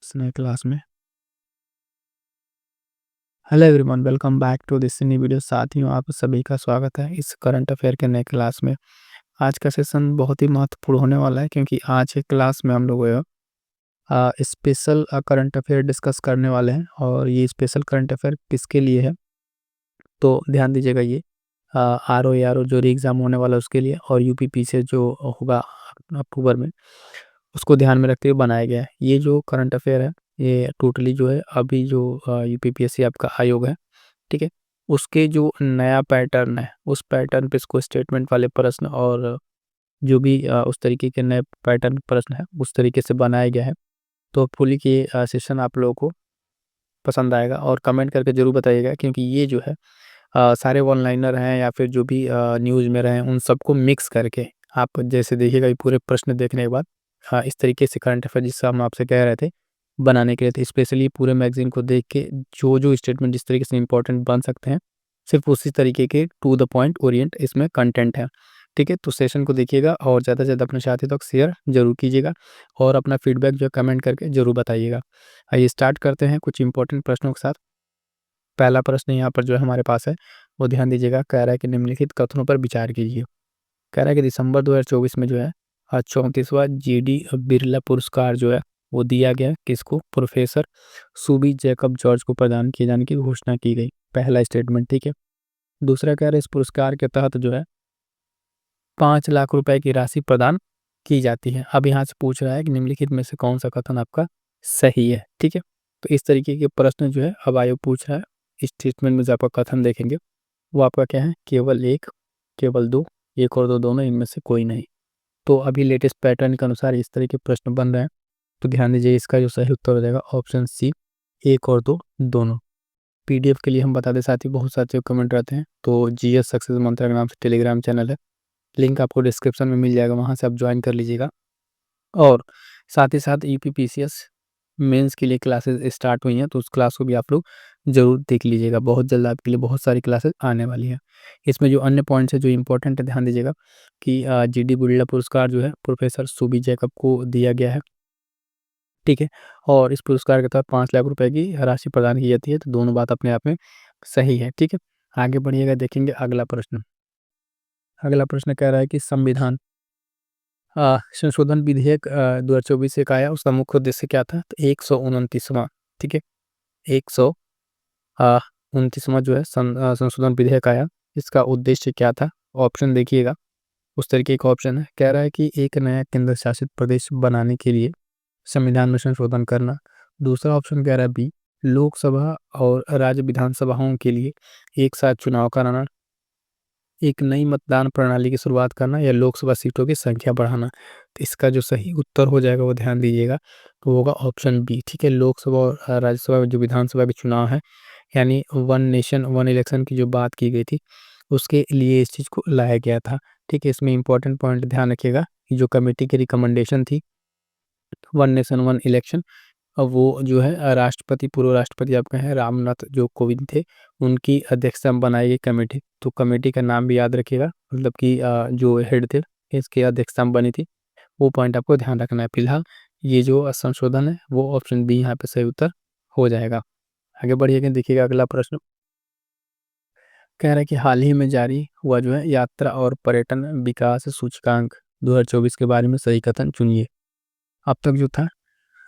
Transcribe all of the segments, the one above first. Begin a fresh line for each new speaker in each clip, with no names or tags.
इस नए क्लास में। Hello everyone, welcome back to this new video. साथियों, आप सभी का स्वागत है इस करंट अफेयर के नए क्लास में। आज का सेशन बहुत ही महत्वपूर्ण होने वाला है क्योंकि आज के क्लास में हम लोग स्पेशल करंट अफेयर डिस्कस करने वाले हैं। और ये स्पेशल करंट अफेयर किसके लिए है तो ध्यान दीजिएगा। ये आर ओ जो री एग्ज़ाम होने वाला है उसके लिए, और यूपीपी से जो होगा अक्टूबर में, उसको ध्यान में रखते हुए बनाया गया है। ये जो करंट अफेयर है ये टोटली जो है अभी जो यूपीपीएससी आपका आयोग है, ठीक है, उसके जो नया पैटर्न है उस पैटर्न पे इसको स्टेटमेंट वाले प्रश्न और जो भी उस तरीके के नए पैटर्न प्रश्न है उस तरीके से बनाया गया है। तो होपफुली कि ये सेशन आप लोगों को पसंद आएगा और कमेंट करके ज़रूर बताइएगा, क्योंकि ये जो है सारे ऑनलाइनर हैं या फिर जो भी न्यूज़ में रहे हैं उन सबको मिक्स करके आप जैसे देखिएगा ये पूरे प्रश्न देखने के बाद इस तरीके से करंट अफेयर जिससे हम आपसे कह रहे थे बनाने के लिए थे, स्पेशली पूरे मैगजीन को देख के जो जो स्टेटमेंट जिस तरीके से इंपॉर्टेंट बन सकते हैं सिर्फ उसी तरीके के टू द पॉइंट ओरिएंट इसमें कंटेंट है। ठीक है, तो सेशन को देखिएगा और ज़्यादा से ज़्यादा अपने साथियों तक शेयर जरूर कीजिएगा और अपना फीडबैक जो है कमेंट करके जरूर बताइएगा। आइए स्टार्ट करते हैं कुछ इंपॉर्टेंट प्रश्नों के साथ। पहला प्रश्न यहाँ पर जो है हमारे पास है वो ध्यान दीजिएगा। कह रहा है कि निम्नलिखित कथनों पर विचार कीजिए। कह रहा है कि दिसंबर 2024 में जो है 34वां जीडी बिरला पुरस्कार जो है वो दिया गया किसको? प्रोफेसर सुबी जैकब जॉर्ज को प्रदान किए जाने की घोषणा की गई। पहला स्टेटमेंट, ठीक है। दूसरा कह रहा है इस पुरस्कार के तहत जो है 5 लाख रुपए की राशि प्रदान की जाती है। अब यहाँ से पूछ रहा है कि निम्नलिखित में से कौन सा कथन आपका सही है, ठीक है। तो इस तरीके के प्रश्न जो है अब आयोग पूछ रहा है। इस स्टेटमेंट में जो आपका कथन देखेंगे वो आपका क्या है? केवल एक, केवल दो, एक और दो दोनों, इनमें से कोई नहीं। तो अभी लेटेस्ट पैटर्न के अनुसार इस तरह के प्रश्न बन रहे हैं। तो ध्यान दीजिए इसका जो सही उत्तर हो जाएगा ऑप्शन सी, एक और दो दोनों। पीडीएफ के लिए हम बता दें साथ ही बहुत सारे कमेंट रहते हैं, तो जीएस सक्सेस मंत्र के नाम से टेलीग्राम चैनल है, लिंक आपको डिस्क्रिप्शन में मिल जाएगा, वहाँ से आप ज्वाइन कर लीजिएगा। और साथ ही साथ यूपीपीसीएस मेंस के लिए क्लासेस स्टार्ट हुई हैं, तो उस क्लास को भी आप लोग ज़रूर देख लीजिएगा। बहुत जल्द आपके लिए बहुत सारी क्लासेस आने वाली हैं। इसमें जो अन्य पॉइंट्स है जो इम्पोर्टेंट है ध्यान दीजिएगा कि जीडी बिरला पुरस्कार जो है प्रोफेसर सुबी जैकब को दिया गया है, ठीक है। और इस पुरस्कार के तहत 5 लाख रुपए की राशि प्रदान की जाती है। तो दोनों बात अपने आप में सही है, ठीक है। आगे बढ़िएगा, देखेंगे अगला प्रश्न। अगला प्रश्न कह रहा है कि संविधान संशोधन विधेयक 2024 एक आया, उसका मुख्य उद्देश्य क्या था? तो 129वां, ठीक है, 129वां जो है संशोधन विधेयक आया, इसका उद्देश्य क्या था? ऑप्शन देखिएगा, उस तरीके का ऑप्शन है। कह रहा है कि एक नया केंद्र शासित प्रदेश बनाने के लिए संविधान में संशोधन करना। दूसरा ऑप्शन कह रहा है बी, लोकसभा और राज्य विधानसभाओं के लिए एक साथ चुनाव कराना, एक नई मतदान प्रणाली की शुरुआत करना, या लोकसभा सीटों की संख्या बढ़ाना। तो इसका जो सही उत्तर हो जाएगा वो ध्यान दीजिएगा, तो होगा ऑप्शन बी, ठीक है। लोकसभा और राज्यसभा जो विधानसभा के चुनाव है, यानी वन नेशन वन इलेक्शन की जो बात की गई थी उसके लिए इस चीज़ को लाया गया था, ठीक है। इसमें इंपॉर्टेंट पॉइंट ध्यान रखिएगा कि जो कमेटी की रिकमेंडेशन थी वन नेशन वन इलेक्शन, अब वो जो है राष्ट्रपति, पूर्व राष्ट्रपति आपके हैं रामनाथ जो कोविंद थे, उनकी अध्यक्षता में बनाई गई कमेटी। तो कमेटी का नाम भी याद रखिएगा, मतलब कि जो हेड थे इसकी अध्यक्षता में बनी थी, वो पॉइंट आपको ध्यान रखना है। फिलहाल ये जो संशोधन है वो ऑप्शन बी यहाँ पे सही उत्तर हो जाएगा। आगे बढ़िएगा, देखिएगा अगला प्रश्न। कह रहा है कि हाल ही में जारी हुआ जो है यात्रा और पर्यटन विकास सूचकांक 2024 के बारे में सही कथन चुनिए। अब तक जो था,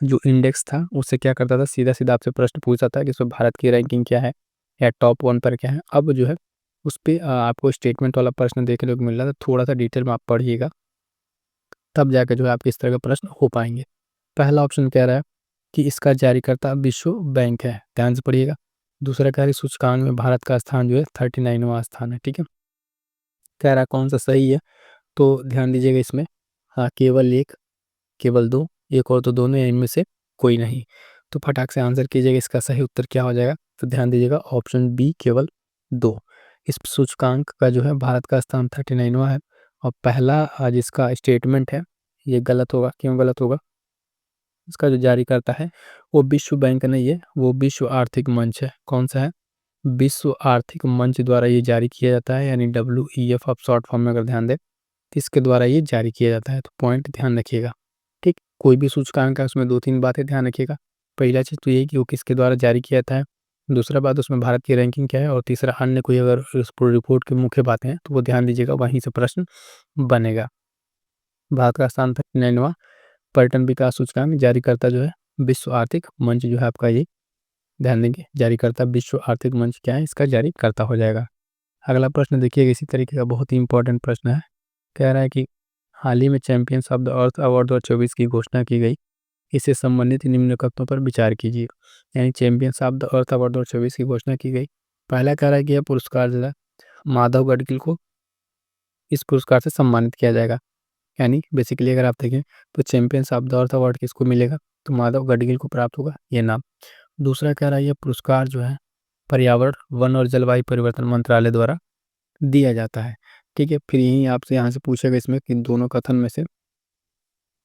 जो इंडेक्स था उससे क्या करता था, सीधा सीधा आपसे प्रश्न पूछता था कि इसमें भारत की रैंकिंग क्या है या टॉप 1 पर क्या है। अब जो है उस पे आपको स्टेटमेंट वाला प्रश्न देखने को मिल रहा था। थोड़ा सा डिटेल में आप पढ़िएगा, तब जाकर जो है आपके इस तरह का प्रश्न हो पाएंगे। पहला ऑप्शन कह रहा है कि इसका जारीकर्ता विश्व बैंक है, ध्यान से पढ़िएगा। दूसरा कह रहा है सूचकांक में भारत का स्थान जो है 39वां स्थान है, ठीक है। कह रहा है कौन सा सही है, तो ध्यान दीजिएगा इसमें, हाँ, केवल एक, केवल दो, एक और तो दोनों, या इनमें से कोई नहीं। तो फटाक से आंसर कीजिएगा, इसका सही उत्तर क्या हो जाएगा? तो ध्यान दीजिएगा ऑप्शन बी, केवल दो। इस सूचकांक का जो है भारत का स्थान 39वां है, और पहला जिसका स्टेटमेंट है ये गलत होगा। क्यों गलत होगा? इसका जो जारी करता है वो विश्व बैंक नहीं है, वो विश्व आर्थिक मंच है। कौन सा है? विश्व आर्थिक मंच द्वारा ये जारी किया जाता है, यानी WEF आप शॉर्ट फॉर्म में अगर ध्यान दें, किसके द्वारा ये जारी किया जाता है। तो पॉइंट ध्यान रखिएगा, ठीक। कोई भी सूचकांक है उसमें 2-3 बातें ध्यान रखिएगा। पहला चीज़ तो यही कि वो किसके द्वारा जारी किया था, दूसरा बात उसमें भारत की रैंकिंग क्या है, और तीसरा अन्य कोई अगर उस पूरी रिपोर्ट की मुख्य बातें हैं तो वो ध्यान दीजिएगा, वहीं से प्रश्न बनेगा। भारत का स्थान 39वां, पर्यटन विकास सूचकांक जारीकर्ता जो है विश्व आर्थिक मंच जो है आपका, ये ध्यान देंगे, जारीकर्ता विश्व आर्थिक मंच क्या है, इसका जारीकर्ता हो जाएगा। अगला प्रश्न देखिएगा, इसी तरीके का बहुत ही इंपॉर्टेंट प्रश्न है। कह रहा है कि हाल ही में champions of the earth award 2024 की घोषणा की गई, इससे संबंधित निम्न कथनों पर विचार कीजिए। यानी champions of the earth award 2024 की घोषणा की गई। पहला कह रहा है कि यह पुरस्कार जो है माधव गडगिल को इस पुरस्कार से सम्मानित किया जाएगा। यानी बेसिकली अगर आप देखें तो champions of the earth award किसको मिलेगा, तो माधव गडगिल को प्राप्त होगा ये नाम। दूसरा कह रहा है यह पुरस्कार जो है पर्यावरण, वन और जलवायु परिवर्तन मंत्रालय द्वारा दिया जाता है। ठीक है, फिर यही आपसे यहाँ से पूछेगा इसमें कि दोनों कथन में से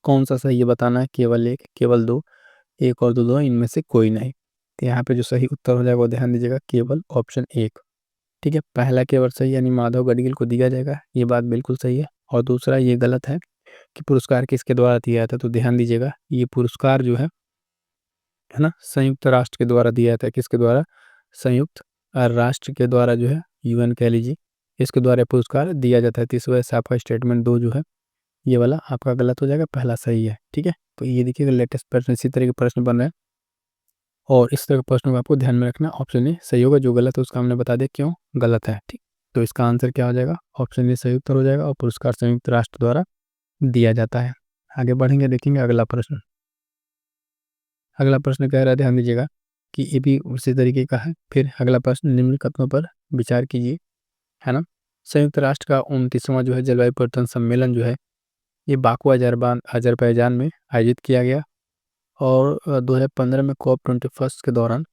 कौन सा सही है बताना है, केवल एक, केवल दो, एक और दो, दो इनमें से कोई नहीं। तो यहाँ पे जो सही उत्तर हो जाएगा वो ध्यान दीजिएगा, केवल ऑप्शन एक। ठीक है, पहला केवल सही यानी माधव गडगिल को दिया जाएगा, ये बात बिल्कुल सही है। और दूसरा ये गलत है कि पुरस्कार किसके द्वारा दिया जाता है, तो ध्यान दीजिएगा ये पुरस्कार जो है ना, संयुक्त राष्ट्र के द्वारा दिया जाता है। किसके द्वारा, संयुक्त राष्ट्र के द्वारा जो है, यूएन कह लीजिए, इसके द्वारा पुरस्कार दिया जाता है। तो इस वजह से आपका स्टेटमेंट दो जो है ये वाला आपका गलत हो जाएगा, पहला सही है। ठीक है, तो ये देखिएगा लेटेस्ट प्रश्न, इसी तरह के प्रश्न बन रहे हैं और इस तरह के प्रश्नों को आपको ध्यान में रखना। ऑप्शन ए सही होगा, जो गलत है उसका हमने बता दिया क्यों गलत है। ठीक, तो इसका आंसर क्या हो जाएगा, ऑप्शन ए सही उत्तर हो जाएगा और पुरस्कार संयुक्त राष्ट्र द्वारा दिया जाता है। आगे बढ़ेंगे, देखेंगे अगला प्रश्न। अगला प्रश्न कह रहा है, ध्यान दीजिएगा कि ये भी उसी तरीके का है। फिर अगला प्रश्न, निम्न कथनों पर विचार कीजिए, है ना। संयुक्त राष्ट्र का 29वां जो है जलवायु परिवर्तन सम्मेलन जो है ये बाकू अजरबैजान में आयोजित किया गया और 2015 में COP21 के दौरान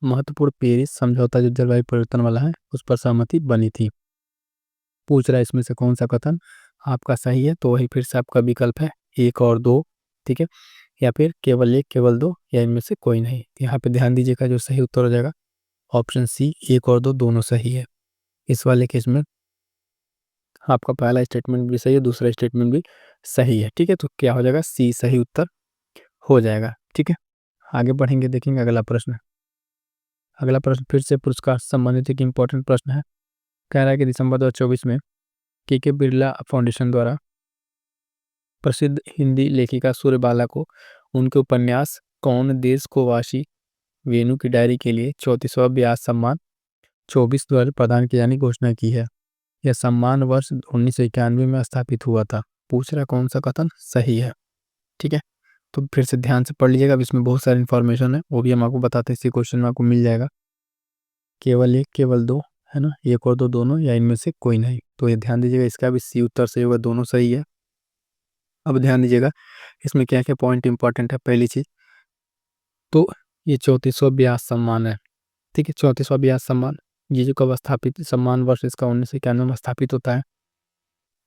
महत्वपूर्ण पेरिस समझौता जो जलवायु परिवर्तन वाला है उस पर सहमति बनी थी। पूछ रहा है इसमें से कौन सा कथन आपका सही है, तो वही फिर से आपका विकल्प है एक और दो। ठीक है, या फिर केवल एक, केवल दो, या इनमें से कोई नहीं। यहाँ पे ध्यान दीजिएगा जो सही उत्तर हो जाएगा ऑप्शन सी, एक और दो दोनों सही है। इस वाले केस में आपका पहला स्टेटमेंट भी सही है, दूसरा स्टेटमेंट भी सही है। ठीक है, तो क्या हो जाएगा, सी सही उत्तर हो जाएगा। ठीक है, आगे बढ़ेंगे, देखेंगे अगला प्रश्न। अगला प्रश्न फिर से पुरस्कार से संबंधित एक इंपॉर्टेंट प्रश्न है। कह रहा है कि दिसंबर 2024 में के बिरला फाउंडेशन द्वारा प्रसिद्ध हिंदी लेखिका सूर्यबाला को उनके उपन्यास कौन देश को वासी वेणु की डायरी के लिए 34वां व्यास सम्मान 24 द्वारा प्रदान किए जाने की घोषणा की है। यह सम्मान वर्ष 1991 में स्थापित हुआ था। पूछ रहा कौन सा कथन सही है। ठीक है, तो फिर से ध्यान से पढ़ लीजिएगा, अब इसमें बहुत सारी इन्फॉर्मेशन है, वो भी हम आपको बताते हैं, इसी क्वेश्चन में आपको मिल जाएगा। केवल एक, केवल दो, है ना, एक और दो दोनों, या इनमें से कोई नहीं। तो ये ध्यान दीजिएगा, इसका भी सी उत्तर सही होगा, दोनों सही है। अब ध्यान दीजिएगा इसमें क्या क्या पॉइंट इंपॉर्टेंट है। पहली चीज तो ये 34वां व्यास सम्मान है। ठीक है, 34वां व्यास सम्मान ये जो कब स्थापित, सम्मान वर्ष इसका 1991 में स्थापित होता है।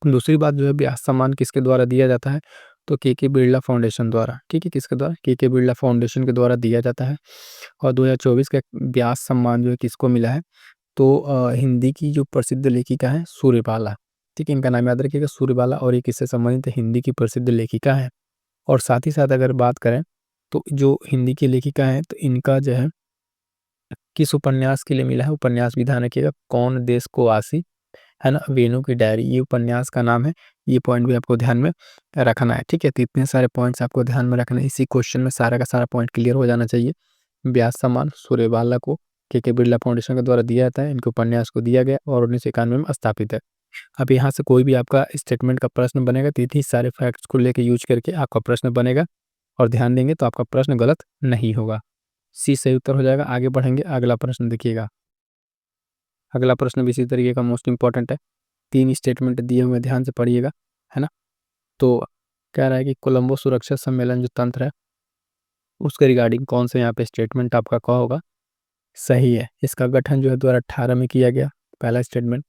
दूसरी बात जो है, व्यास सम्मान किसके द्वारा दिया जाता है, तो के बिरला फाउंडेशन द्वारा। ठीक है, किसके द्वारा, के बिरला फाउंडेशन के द्वारा दिया जाता है। और 2024 का व्यास सम्मान जो है किसको मिला है, तो हिंदी की जो प्रसिद्ध लेखिका है सूर्यबाला। ठीक है, इनका नाम याद रखिएगा सूर्यबाला, और ये किससे संबंधित है, हिंदी की प्रसिद्ध लेखिका है। और साथ ही साथ अगर बात करें तो जो हिंदी की लेखिका है तो इनका जो है किस उपन्यास के लिए मिला है, उपन्यास भी ध्यान रखिएगा, कौन देश को आसी, है ना, वेणु की डायरी, ये उपन्यास का नाम है। ये पॉइंट भी आपको ध्यान में रखना है। ठीक है, तो इतने सारे पॉइंट्स आपको ध्यान में रखना है, इसी क्वेश्चन में सारा का सारा पॉइंट क्लियर हो जाना चाहिए। व्यास सम्मान सूर्यबाला को के बिरला फाउंडेशन के द्वारा दिया जाता है, इनके उपन्यास को दिया गया और 1991 में स्थापित है। अब यहाँ से कोई भी आपका स्टेटमेंट का प्रश्न बनेगा तो इतनी सारे फैक्ट्स को लेकर यूज करके आपका प्रश्न बनेगा, और ध्यान देंगे तो आपका प्रश्न गलत नहीं होगा। सी सही उत्तर हो जाएगा। आगे बढ़ेंगे, अगला प्रश्न देखिएगा। अगला प्रश्न भी इसी तरीके का मोस्ट इंपॉर्टेंट है। 3 स्टेटमेंट दिए हुए, ध्यान से पढ़िएगा, है ना। तो कह रहा है कि कोलंबो सुरक्षा सम्मेलन जो तंत्र है उसके रिगार्डिंग कौन सा यहाँ पे स्टेटमेंट आपका क्या होगा, सही है। इसका गठन जो है 2018 में किया गया, पहला स्टेटमेंट।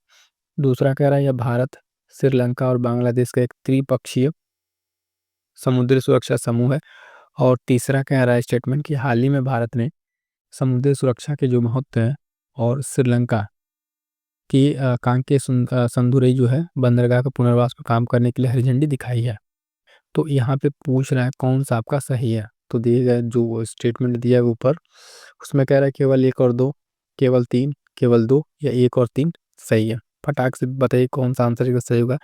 दूसरा कह रहा है यह भारत, श्रीलंका और बांग्लादेश का एक त्रिपक्षीय समुद्री सुरक्षा समूह है। और तीसरा कह रहा है स्टेटमेंट कि हाल ही में भारत ने समुद्री सुरक्षा के जो महत्व है और श्रीलंका की कांके संदुरई जो है बंदरगाह का पुनर्वास पर काम करने के लिए हरी झंडी दिखाई है। तो यहाँ पे पूछ रहा है कौन सा आपका सही है। तो दिए गए जो स्टेटमेंट दिया है ऊपर, उसमें कह रहा है केवल 1 और 2, केवल 3, केवल 2 या 1 और 3 सही है। फटाक से बताइए कौन सा आंसर इसका सही होगा।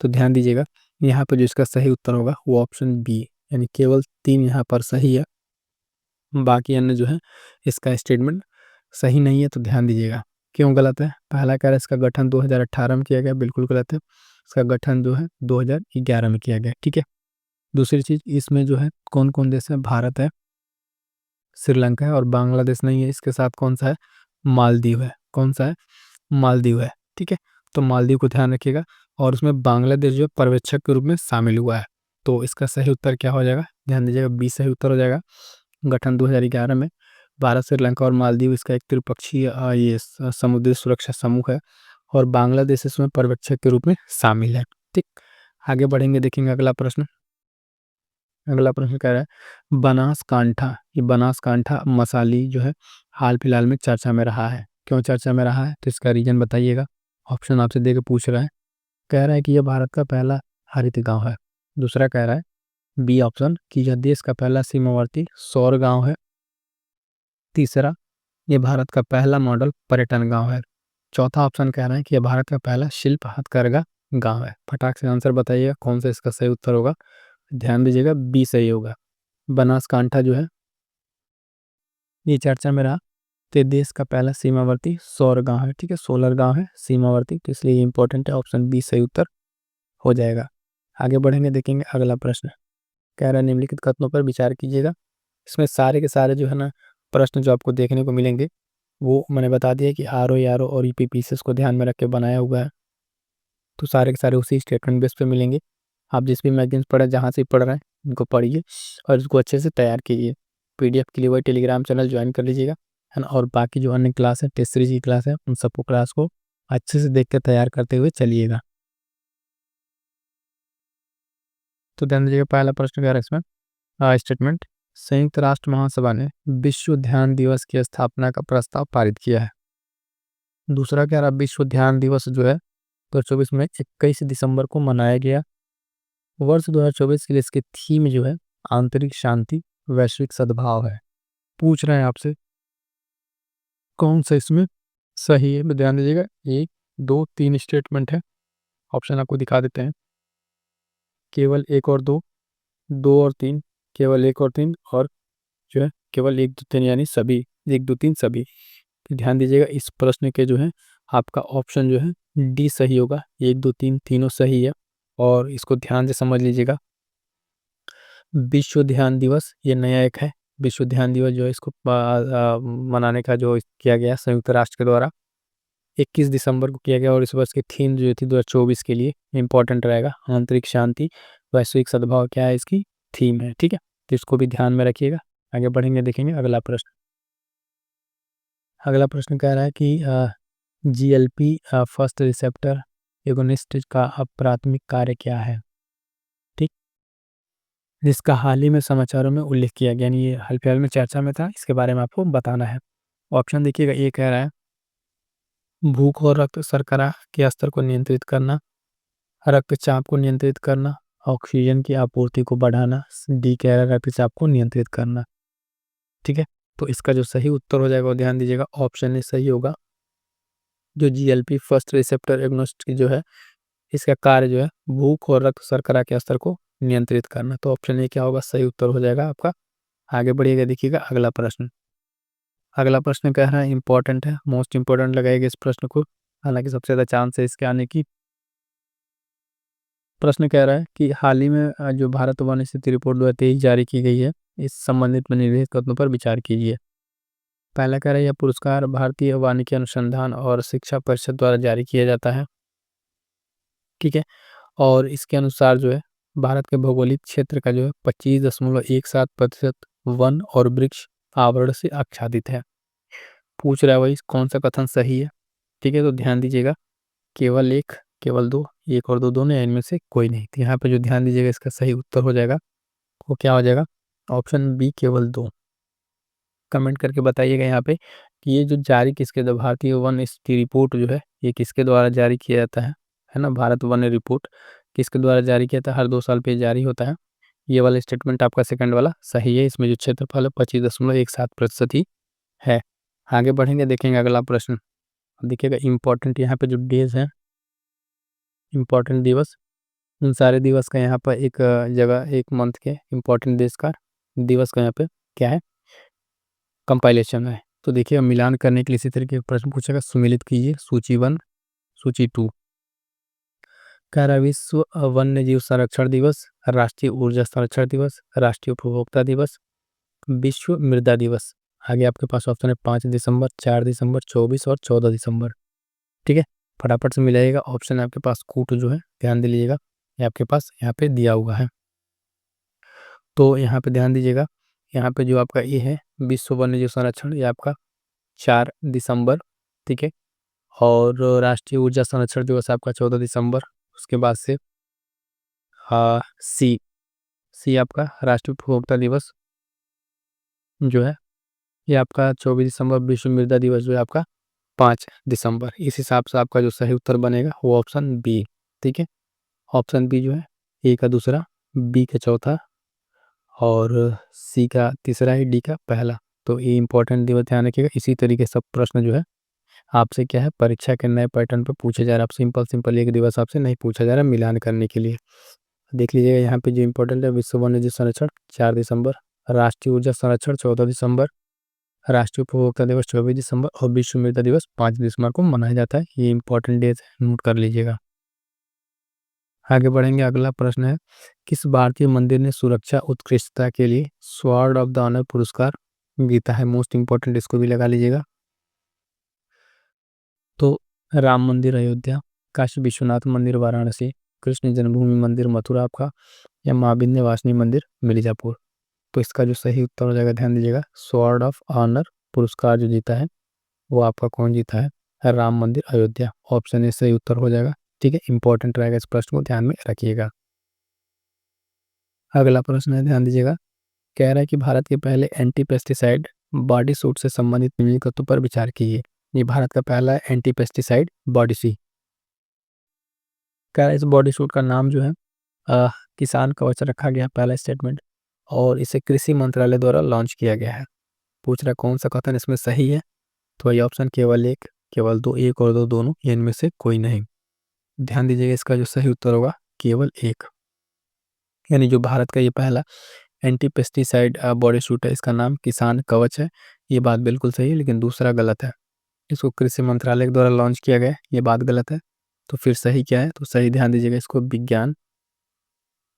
तो ध्यान दीजिएगा, यहाँ पर जो इसका सही उत्तर होगा वो ऑप्शन बी, यानी केवल 3 यहाँ पर सही है, बाकी अन्य जो है इसका स्टेटमेंट सही नहीं है। तो ध्यान दीजिएगा क्यों गलत है। पहला कह रहा है इसका गठन 2018 में किया गया, बिल्कुल गलत है। इसका गठन जो है 2011 में किया गया, ठीक है। दूसरी चीज, इसमें जो है कौन कौन देश है, भारत है, श्रीलंका है और बांग्लादेश नहीं है। इसके साथ कौन सा है, मालदीव है। कौन सा है, मालदीव है, ठीक है। तो मालदीव को ध्यान रखिएगा, और उसमें बांग्लादेश जो है पर्यवेक्षक के रूप में शामिल हुआ है। तो इसका सही उत्तर क्या हो जाएगा, ध्यान दीजिएगा, बी सही उत्तर हो जाएगा। गठन 2011 में भारत, श्रीलंका और मालदीव इसका एक त्रिपक्षीय समुद्री सुरक्षा समूह है, और बांग्लादेश इसमें पर्यवेक्षक के रूप में शामिल है, ठीक। आगे बढ़ेंगे, देखेंगे अगला प्रश्न। अगला प्रश्न कह रहा है बनासकांठा, ये बनासकांठा मसाली जो है हाल फिलहाल में चर्चा में रहा है। क्यों चर्चा में रहा है, तो इसका रीजन बताइएगा। ऑप्शन आपसे देके पूछ रहा है। कह रहा है कि यह भारत का पहला हरित गांव है। दूसरा कह रहा है बी ऑप्शन कि यह देश का पहला सीमावर्ती सौर गांव है। तीसरा, यह भारत का पहला मॉडल पर्यटन गांव है। चौथा ऑप्शन कह रहा है कि यह भारत का पहला शिल्प हथकरघा गांव है। फटाक से आंसर बताइएगा कौन सा इसका सही उत्तर होगा। ध्यान दीजिएगा, बी सही होगा। बनासकांठा जो है ये चर्चा में रहा, तो ये देश का पहला सीमावर्ती सौर गांव है, ठीक है, सोलर गांव है सीमावर्ती, तो इसलिए इंपॉर्टेंट है, ऑप्शन बी सही उत्तर हो जाएगा। आगे बढ़ेंगे, देखेंगे अगला प्रश्न। कह रहा है निम्नलिखित कथनों पर विचार कीजिएगा। इसमें सारे के सारे जो है ना प्रश्न जो आपको देखने को मिलेंगे वो मैंने बता दिया कि आर ओ आर ओ और ईपीपीसीएस को ध्यान में रख के बनाया हुआ है। तो सारे के सारे उसी स्टेटमेंट बेस पे मिलेंगे। आप जिस भी मैगजीन्स पढ़े, जहाँ से पढ़ रहे हैं, उनको पढ़िए और इसको अच्छे से तैयार कीजिए। पीडीएफ के लिए वही टेलीग्राम चैनल ज्वाइन कर लीजिएगा, है ना। और बाकी जो अन्य क्लास है, टेस्ट सीरीज की क्लास है, उन सबको क्लास को अच्छे से देख कर तैयार करते हुए चलिएगा। तो ध्यान दीजिएगा, पहला प्रश्न क्या है इसमें, स्टेटमेंट, संयुक्त राष्ट्र महासभा ने विश्व ध्यान दिवस की स्थापना का प्रस्ताव पारित किया है। दूसरा कह रहा विश्व ध्यान दिवस जो है 2024 में 21 दिसंबर को मनाया गया। वर्ष 2024 के लिए इसकी थीम जो है आंतरिक शांति वैश्विक सद्भाव है। पूछ रहे हैं आपसे कौन सा इसमें सही है। ध्यान दीजिएगा, 1 2 3 स्टेटमेंट है, ऑप्शन आपको दिखा देते हैं। केवल 1 और 2, 2 और 3, केवल 1 और 3, और जो है केवल 1 2 3, यानी सभी 1 2 3 सभी। ध्यान दीजिएगा, इस प्रश्न के जो है आपका ऑप्शन जो है डी सही होगा। 1 2 3 तीनों सही है, और इसको ध्यान से समझ लीजिएगा। विश्व ध्यान दिवस ये नया एक है। विश्व ध्यान दिवस जो है इसको मनाने का जो किया गया संयुक्त राष्ट्र के द्वारा 21 दिसंबर को किया गया, और इस वर्ष की थीम जो थी 2024 के लिए इंपॉर्टेंट रहेगा आंतरिक शांति वैश्विक सद्भाव, क्या है इसकी थीम है, ठीक है। तो इसको भी ध्यान में रखिएगा। आगे बढ़ेंगे, देखेंगे अगला प्रश्न। अगला प्रश्न कह रहा है कि जीएलपी फर्स्ट रिसेप्टर एगोनिस्ट का प्राथमिक कार्य क्या है, ठीक, जिसका हाल ही में समाचारों में उल्लेख किया गया, यानी ये हाल फिलहाल में चर्चा में था, इसके बारे में आपको बताना है। ऑप्शन देखिएगा, ये कह रहा है भूख और रक्त शर्करा के स्तर को नियंत्रित करना, रक्तचाप को नियंत्रित करना, ऑक्सीजन की आपूर्ति को बढ़ाना, डी कह रहा है रक्तचाप को नियंत्रित करना, ठीक है। तो इसका जो सही उत्तर हो जाएगा, ध्यान दीजिएगा, ऑप्शन ए सही होगा। जो जीएलपी फर्स्ट रिसेप्टर एगोनिस्ट की जो है इसका कार्य जो है भूख और रक्त शर्करा के स्तर को नियंत्रित करना। तो ऑप्शन ए क्या होगा, सही उत्तर हो जाएगा आपका। आगे बढ़िएगा, देखिएगा अगला प्रश्न। अगला प्रश्न कह रहा है इंपॉर्टेंट है, मोस्ट इंपॉर्टेंट लगाएगा इस प्रश्न को, हालांकि सबसे ज़्यादा चांस है इसके आने की। प्रश्न कह रहा है कि हाल ही में जो भारत वन स्थिति रिपोर्ट 2023 जारी की गई है, इस संबंधित में निर्धारित कथनों पर विचार कीजिए। पहला कह रहा है यह पुरस्कार भारतीय वानिकी अनुसंधान और शिक्षा परिषद द्वारा जारी किया जाता है, ठीक है। और इसके अनुसार जो है भारत के भौगोलिक क्षेत्र का जो है 25.17% वन और वृक्ष आवरण से आच्छादित है। पूछ रहा है वही कौन सा कथन सही है, ठीक है। तो ध्यान दीजिएगा, केवल 1, केवल 2, 1 और 2 दोनों, इनमें से कोई नहीं। तो यहाँ पे जो ध्यान दीजिएगा इसका सही उत्तर हो जाएगा, वो क्या हो जाएगा, ऑप्शन बी केवल 2। कमेंट करके बताइएगा यहाँ पे कि ये जो जारी किसके द्वारा, भारतीय वन स्थिति रिपोर्ट जो है ये किसके द्वारा जारी किया जाता है ना। भारत वन रिपोर्ट किसके द्वारा जारी किया जाता है, हर 2 साल पे जारी होता है। ये वाला स्टेटमेंट आपका सेकंड वाला सही है। इसमें जो क्षेत्रफल है 25.17% ही है। आगे बढ़ेंगे, देखेंगे अगला प्रश्न। देखिएगा इम्पोर्टेंट यहाँ पे जो डेज है, इम्पोर्टेंट दिवस, उन सारे दिवस का यहाँ पर एक जगह एक मंथ के इम्पोर्टेंट देश का दिवस का यहाँ पे क्या है, कंपाइलेशन है। तो देखिए मिलान करने के लिए इसी तरीके का प्रश्न पूछेगा। सुमिलित कीजिए सूची 1 सूची 2। कह रहा विश्व वन्य जीव संरक्षण दिवस, राष्ट्रीय ऊर्जा संरक्षण दिवस, राष्ट्रीय उपभोक्ता दिवस, विश्व मृदा दिवस। आगे आपके पास ऑप्शन है 5 दिसंबर, 4 दिसंबर, 24 और 14 दिसंबर। ठीक है, फटाफट से मिलाइएगा। ऑप्शन आपके पास कूट जो है ध्यान दे लीजिएगा, ये आपके पास यहाँ पे दिया हुआ है। तो यहाँ पे ध्यान दीजिएगा, यहाँ पे जो आपका ये है विश्व वन्य जीव संरक्षण, ये आपका 4 दिसंबर। ठीक है, और राष्ट्रीय ऊर्जा संरक्षण दिवस आपका 14 दिसंबर। उसके बाद से सी सी आपका राष्ट्रीय उपभोक्ता दिवस जो है ये आपका 24 दिसंबर। विश्व मृदा दिवस जो है आपका 5 दिसंबर। इस हिसाब से आपका जो सही उत्तर बनेगा वो ऑप्शन बी। ठीक है, ऑप्शन बी जो है ए का दूसरा, बी का चौथा और सी का तीसरा है, डी का पहला। तो ये इंपॉर्टेंट दिवस ध्यान रखिएगा। इसी तरीके सब प्रश्न जो है आपसे क्या है परीक्षा के नए पैटर्न पर पूछे जा रहा है। आप सिंपल सिंपल एक दिवस आपसे नहीं पूछा जा रहा है मिलान करने के लिए। देख लीजिएगा यहाँ पे जो इंपॉर्टेंट है, विश्व वन्यजीव संरक्षण 4 दिसंबर, राष्ट्रीय ऊर्जा संरक्षण 14 दिसंबर, राष्ट्रीय उपभोक्ता दिवस 24 दिसंबर और विश्व मृदा दिवस 5 दिसंबर को मनाया जाता है। ये इंपॉर्टेंट डेज नोट कर लीजिएगा। आगे बढ़ेंगे, अगला प्रश्न है किस भारतीय मंदिर ने सुरक्षा उत्कृष्टता के लिए स्वॉर्ड ऑफ द ऑनर पुरस्कार जीता है। मोस्ट इंपॉर्टेंट, इसको भी लगा लीजिएगा। तो राम मंदिर अयोध्या, काशी विश्वनाथ मंदिर वाराणसी, कृष्ण जन्मभूमि मंदिर मथुरा आपका, या माँ विंध्यवासिनी मंदिर मिर्जापुर। तो इसका जो सही उत्तर हो जाएगा ध्यान दीजिएगा, स्वॉर्ड ऑफ ऑनर पुरस्कार जो जीता है वो आपका कौन जीता है, राम मंदिर अयोध्या। ऑप्शन ए सही उत्तर हो जाएगा। ठीक है, इंपॉर्टेंट रहेगा, इस प्रश्न को ध्यान में रखिएगा। अगला प्रश्न है, ध्यान दीजिएगा। कह रहा है कि भारत के पहले एंटी पेस्टिसाइड बॉडी सूट से संबंधित निम्नलिखित तत्वों पर विचार कीजिए। ये भारत का पहला एंटी पेस्टिसाइड बॉडी सी। कह रहा है इस बॉडी सूट का नाम जो है किसान कवच रखा गया, पहला स्टेटमेंट, और इसे कृषि मंत्रालय द्वारा लॉन्च किया गया है। पूछ रहा कौन सा कथन इसमें सही है। तो ये ऑप्शन केवल एक, केवल दो, एक और दो, दोनों, या इनमें से कोई नहीं। ध्यान दीजिएगा, इसका जो सही उत्तर होगा केवल एक, यानी जो भारत का ये पहला एंटी पेस्टिसाइड बॉडी सूट है इसका नाम किसान कवच है। ये बात बिल्कुल सही है, लेकिन दूसरा गलत है। इसको कृषि मंत्रालय के द्वारा लॉन्च किया गया, ये बात गलत है। तो फिर सही क्या है, तो सही ध्यान दीजिएगा, इसको विज्ञान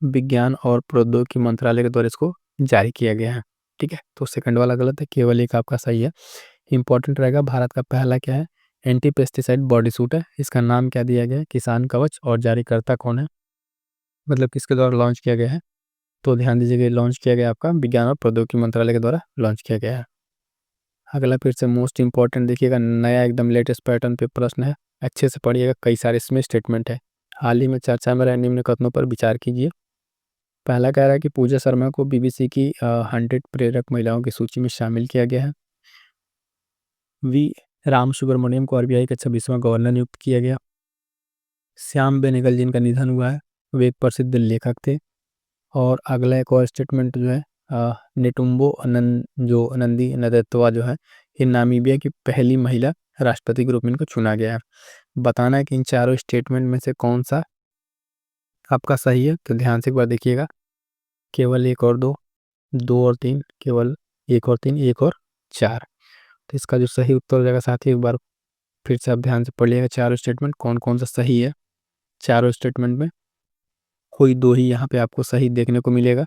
विज्ञान और प्रौद्योगिकी मंत्रालय के द्वारा इसको जारी किया गया है। ठीक है, तो सेकंड वाला गलत है, केवल एक आपका सही है। इंपॉर्टेंट रहेगा, भारत का पहला क्या है, एंटी पेस्टिसाइड बॉडी सूट है, इसका नाम क्या दिया गया है, किसान कवच, और जारीकर्ता कौन है, मतलब किसके द्वारा लॉन्च किया गया है। तो ध्यान दीजिएगा, लॉन्च किया गया आपका विज्ञान और प्रौद्योगिकी मंत्रालय के द्वारा लॉन्च किया गया है। अगला फिर से मोस्ट इंपॉर्टेंट देखिएगा, नया एकदम लेटेस्ट पैटर्न पे प्रश्न है, अच्छे से पढ़िएगा, कई सारे इसमें स्टेटमेंट है। हाल ही में चर्चा में रहे निम्न कथनों पर विचार कीजिए। पहला कह रहा है कि पूजा शर्मा को बीबीसी की 100 प्रेरक महिलाओं की सूची में शामिल किया गया है। वी राम सुब्रमण्यम को आरबीआई का 26वां गवर्नर नियुक्त किया गया। श्याम बेनेगल जिनका निधन हुआ है वे एक प्रसिद्ध लेखक थे। और अगला एक और स्टेटमेंट जो है, नेटुम्बो नंदी नदत्वा जो है ये नामीबिया की पहली महिला राष्ट्रपति के रूप में इनको चुना गया है। बताना है कि इन चारों स्टेटमेंट में से कौन सा आपका सही है। तो ध्यान से एक बार देखिएगा, केवल एक और दो, दो और तीन, केवल एक और तीन, एक और चार। तो इसका जो सही उत्तर हो जाएगा, साथ ही एक बार फिर से आप ध्यान से पढ़ लिएगा चारों स्टेटमेंट कौन कौन सा सही है। चारों स्टेटमेंट में कोई दो ही यहाँ पे आपको सही देखने को मिलेगा,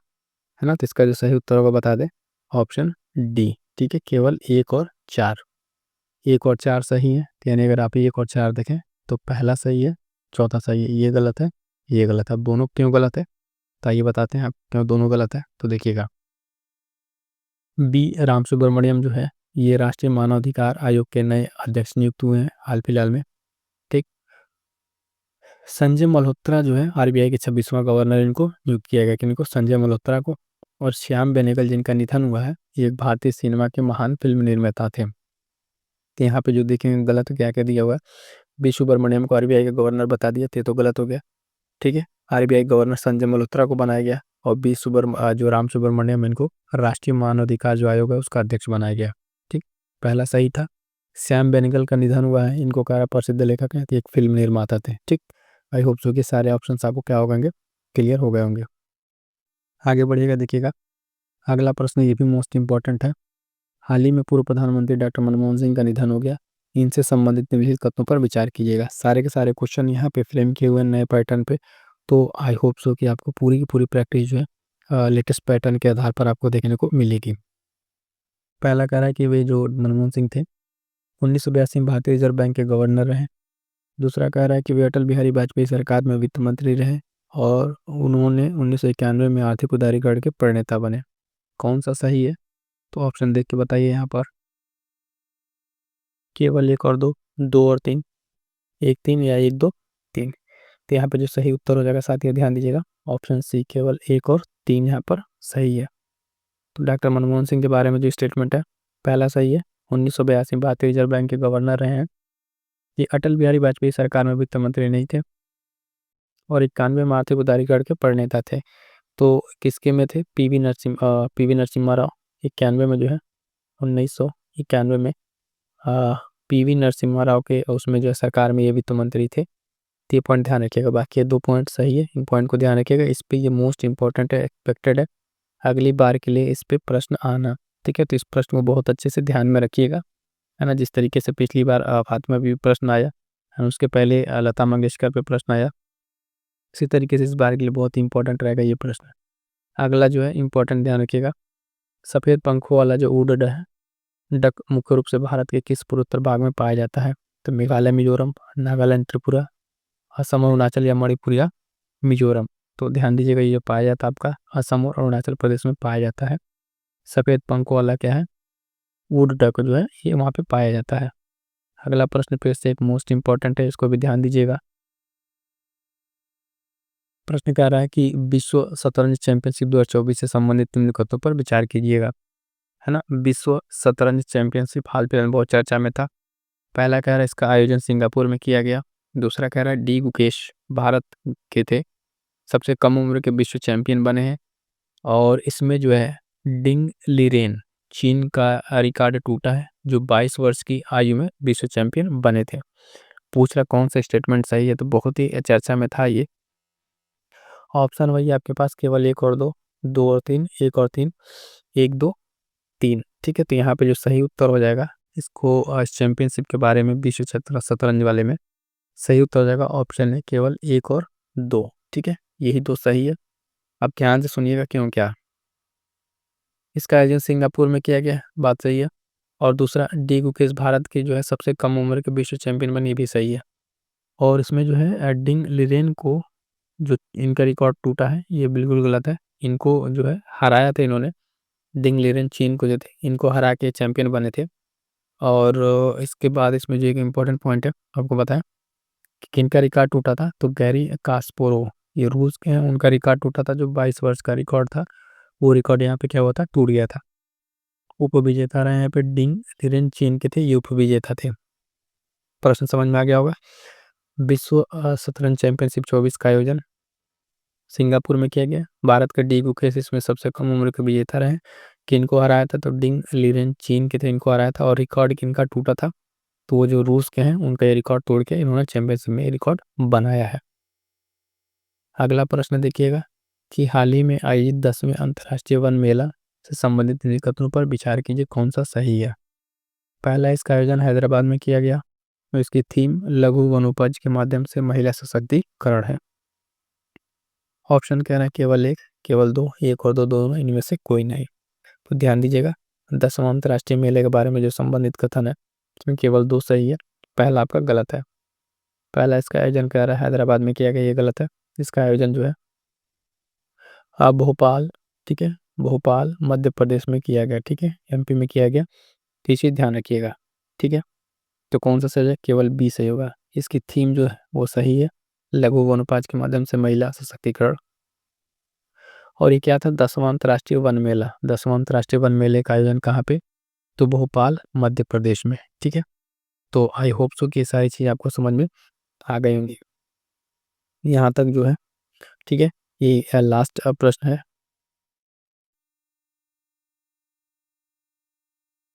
है ना। तो इसका जो सही उत्तर होगा बता दें, ऑप्शन डी। ठीक है, केवल एक और चार, एक और चार सही है। यानी अगर आप एक और चार देखें तो पहला सही है, चौथा सही है, ये गलत है, ये गलत है। अब दोनों क्यों गलत है, तो आइए बताते हैं आप क्यों दोनों गलत है। तो देखिएगा, बी राम सुब्रमण्यम जो है ये राष्ट्रीय मानवाधिकार आयोग के नए अध्यक्ष नियुक्त हुए हैं हाल फिलहाल में। ठीक, संजय मल्होत्रा जो है आरबीआई के 26वां गवर्नर, इनको नियुक्त किया गया, किनको, संजय मल्होत्रा को। और श्याम बेनेगल जिनका निधन हुआ है ये एक भारतीय सिनेमा के महान फिल्म निर्माता थे। तो यहाँ पे जो देखेंगे गलत क्या क्या दिया हुआ है, बी सुब्रमण्यम को आरबीआई का गवर्नर बता दिया थे तो गलत हो गया। ठीक है। आरबीआई गवर्नर संजय मल्होत्रा को बनाया गया और जो राम सुब्रमण्यम इनको राष्ट्रीय मानवाधिकार जो आयोग है उसका अध्यक्ष बनाया गया। ठीक, पहला सही था। श्याम बेनेगल का निधन हुआ है, इनको कहा प्रसिद्ध लेखक हैं, एक फिल्म निर्माता थे। ठीक, आई होप सो कि सारे ऑप्शन आपको क्या हो गए, क्लियर हो गए होंगे। आगे बढ़िएगा, देखिएगा अगला प्रश्न, ये भी मोस्ट इंपॉर्टेंट है। हाल ही में पूर्व प्रधानमंत्री डॉक्टर मनमोहन सिंह का निधन हो गया, इनसे संबंधित निम्नलिखित कथनों पर विचार कीजिएगा। सारे के सारे क्वेश्चन यहाँ पे फ्रेम किए हुए हैं नए पैटर्न पे, तो आई होप सो कि आपको पूरी की पूरी प्रैक्टिस जो है लेटेस्ट पैटर्न के आधार पर आपको देखने को मिलेगी। पहला कह रहा है कि वे जो मनमोहन सिंह थे 1982 में भारतीय रिजर्व बैंक के गवर्नर रहे। दूसरा कह रहा है कि वे अटल बिहारी वाजपेयी सरकार में वित्त मंत्री रहे और उन्होंने 1991 में आर्थिक उदारीकरण के प्रणेता बने। कौन सा सही है, तो ऑप्शन देख के बताइए यहाँ पर। केवल एक और दो, दो और तीन, एक तीन या एक दो तीन। तो यहाँ पे जो सही उत्तर हो जाएगा साथियों ध्यान दीजिएगा, ऑप्शन सी केवल एक और तीन यहाँ पर सही है। तो डॉक्टर मनमोहन सिंह के बारे में जो स्टेटमेंट है पहला सही है, 1982 में भारतीय रिजर्व बैंक के गवर्नर रहे हैं। ये अटल बिहारी वाजपेयी सरकार में वित्त मंत्री नहीं थे और 91 में आर्थिक उदारीकरण के प्रणेता थे। तो किसके में थे, पीवी नरसिम्हा राव 91 में जो है 1991 में पीवी नरसिम्हा राव के उसमें जो है सरकार में ये वित्त मंत्री थे। तो ये पॉइंट ध्यान रखिएगा, बाकी ये दो पॉइंट सही है, इन पॉइंट को ध्यान रखिएगा, इस पे ये मोस्ट इंपॉर्टेंट है, एक्सपेक्टेड है अगली बार के लिए इस पे प्रश्न आना। ठीक है, तो इस प्रश्न को बहुत अच्छे से ध्यान में रखिएगा, है ना। जिस तरीके से पिछली बार फातिमा भी प्रश्न आया, उसके पहले लता मंगेशकर पे प्रश्न आया, इसी तरीके से इस बार के लिए बहुत इंपॉर्टेंट रहेगा ये प्रश्न। अगला जो है इंपॉर्टेंट ध्यान रखिएगा, सफ़ेद पंखों वाला जो उड़ है डक मुख्य रूप से भारत के किस पूर्वोत्तर भाग में पाया जाता है। तो मेघालय, मिजोरम, नागालैंड, त्रिपुरा, असम, अरुणाचल या मणिपुर या मिजोरम। तो ध्यान दीजिएगा, ये पाया जाता है आपका असम और अरुणाचल प्रदेश में पाया जाता है। सफ़ेद पंखों वाला क्या है, वुड डक जो है ये वहाँ पे पाया जाता है। अगला प्रश्न फिर से एक मोस्ट इंपॉर्टेंट है, इसको भी ध्यान दीजिएगा। प्रश्न कह रहा है कि विश्व शतरंज चैंपियनशिप 2024 से संबंधित निम्न कथनों पर विचार कीजिएगा, है ना। विश्व शतरंज चैंपियनशिप हाल फिलहाल में बहुत चर्चा में था। पहला कह रहा है इसका आयोजन सिंगापुर में किया गया। दूसरा कह रहा है डी गुकेश भारत के थे, सबसे कम उम्र के विश्व चैंपियन बने हैं। और इसमें जो है डिंग लिरेन चीन का रिकॉर्ड टूटा है, जो 22 वर्ष की आयु में विश्व चैंपियन बने थे। पूछ रहा कौन सा स्टेटमेंट सही है, तो बहुत ही चर्चा में था ये। ऑप्शन वही आपके पास, केवल एक और दो, दो और तीन, एक और तीन, एक दो तीन। ठीक है, तो यहाँ पे जो सही उत्तर हो जाएगा इसको चैंपियनशिप के बारे में विश्व शतरंज वाले में सही उत्तर हो जाएगा ऑप्शन है केवल एक और दो। ठीक है, यही दो सही है। अब ध्यान से सुनिएगा क्यों क्या। इसका आयोजन सिंगापुर में किया गया, बात सही है। और दूसरा डी गुकेश भारत के जो है सबसे कम उम्र के विश्व चैंपियन बने, ये भी सही है। और इसमें जो है डिंग लिरेन को जो इनका रिकॉर्ड टूटा है ये बिल्कुल गलत है। इनको जो है हराया था इन्होंने, डिंग लिरेन चीन को जो थे इनको हरा के चैंपियन बने थे। और इसके बाद इसमें जो एक इम्पोर्टेंट पॉइंट है आपको बताएं कि किनका रिकॉर्ड टूटा था, तो गैरी कास्पारोव, ये रूस के हैं, उनका रिकॉर्ड टूटा था। जो 22 वर्ष का रिकॉर्ड था वो रिकॉर्ड यहाँ पे क्या हुआ था, टूट गया था। उप विजेता रहे यहाँ पे डिंग लिरेन चीन के थे, ये उप विजेता थे। प्रश्न समझ में आ गया होगा। विश्व शतरंज चैंपियनशिप 24 का आयोजन सिंगापुर में किया गया। भारत के डी गुकेश इसमें सबसे कम उम्र के विजेता रहे। किनको हराया था, तो डिंग लिरेन चीन के थे, इनको हराया था। और रिकॉर्ड किनका टूटा था, तो वो जो रूस के हैं उनका ये रिकॉर्ड तोड़ के इन्होंने चैंपियनशिप में रिकॉर्ड बनाया है। अगला प्रश्न देखिएगा कि हाल ही में आयोजित 10वें अंतर्राष्ट्रीय वन मेला से संबंधित निम्नलिखित कथनों पर विचार कीजिए, कौन सा सही है। पहला, इसका आयोजन हैदराबाद में किया गया और इसकी थीम लघु वनोपज के माध्यम से महिला सशक्तिकरण है। ऑप्शन कह रहे हैं केवल एक, केवल दो, एक और दो, दोनों, इनमें से कोई नहीं। तो ध्यान दीजिएगा 10वां अंतर्राष्ट्रीय मेले के बारे में जो संबंधित कथन है इसमें केवल दो सही है, पहला आपका गलत है। पहला इसका आयोजन कह रहा है हैदराबाद में किया गया, ये गलत है। इसका आयोजन जो है भोपाल, ठीक है, भोपाल मध्य प्रदेश में किया गया, ठीक है, एमपी में किया गया। तो इसे ध्यान रखिएगा, ठीक है। तो कौन सा सही है, केवल बी सही होगा। इसकी थीम जो है वो सही है, लघु वनोपज के माध्यम से महिला सशक्तिकरण। और ये क्या था, 10वां अंतर्राष्ट्रीय वन मेला। 10वां अंतर्राष्ट्रीय वन मेले का आयोजन कहाँ पे, तो भोपाल मध्य प्रदेश में। ठीक है, तो आई होप सो कि ये सारी चीज़ आपको समझ में आ गई होंगी। यहाँ तक जो है ठीक है, ये लास्ट प्रश्न है।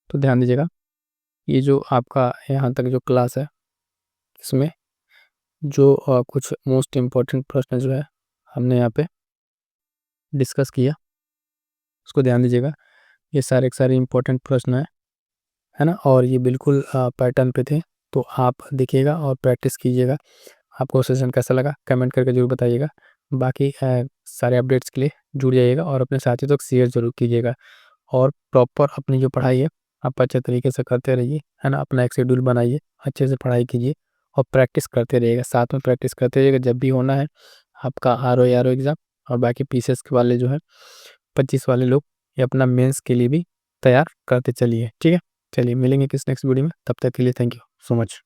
तो ध्यान दीजिएगा, ये जो आपका यहाँ तक जो क्लास है, इसमें जो कुछ मोस्ट इम्पोर्टेंट प्रश्न जो है हमने यहाँ पे डिस्कस किया, उसको ध्यान दीजिएगा। ये सारे के सारे इम्पोर्टेंट प्रश्न है ना, और ये बिल्कुल पैटर्न पे थे। तो आप देखिएगा और प्रैक्टिस कीजिएगा। आपको सेशन कैसा लगा कमेंट करके ज़रूर बताइएगा। बाकी सारे अपडेट्स के लिए जुड़ जाइएगा और अपने साथियों तक शेयर ज़रूर कीजिएगा। और प्रॉपर अपनी जो पढ़ाई है आप अच्छे तरीके से करते रहिए, है ना। अपना एक शेड्यूल बनाइए, अच्छे से पढ़ाई कीजिए और प्रैक्टिस करते रहिएगा। साथ में प्रैक्टिस करते रहिएगा, जब भी होना है आपका आर ओ एग्ज़ाम और बाकी पीसीएस के वाले जो है 25 वाले लोग, ये अपना मेंस के लिए भी तैयार करते चलिए, ठीक है। चलिए मिलेंगे किस नेक्स्ट वीडियो में, तब तक के लिए थैंक यू सो मच।